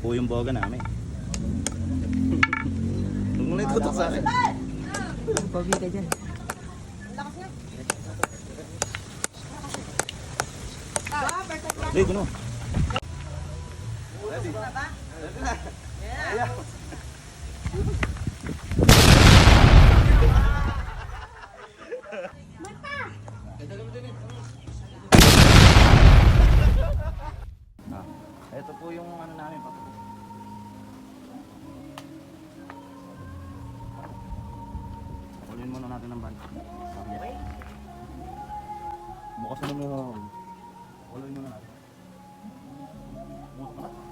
po yung boga namin. Huwag mo na itutok sa akin. Pogi ka dyan. Dito no. Ito po yung ano namin pa. Pakuloyin muna natin ng ban. Bukas na mo. Pakuloyin muna natin. Bukas na.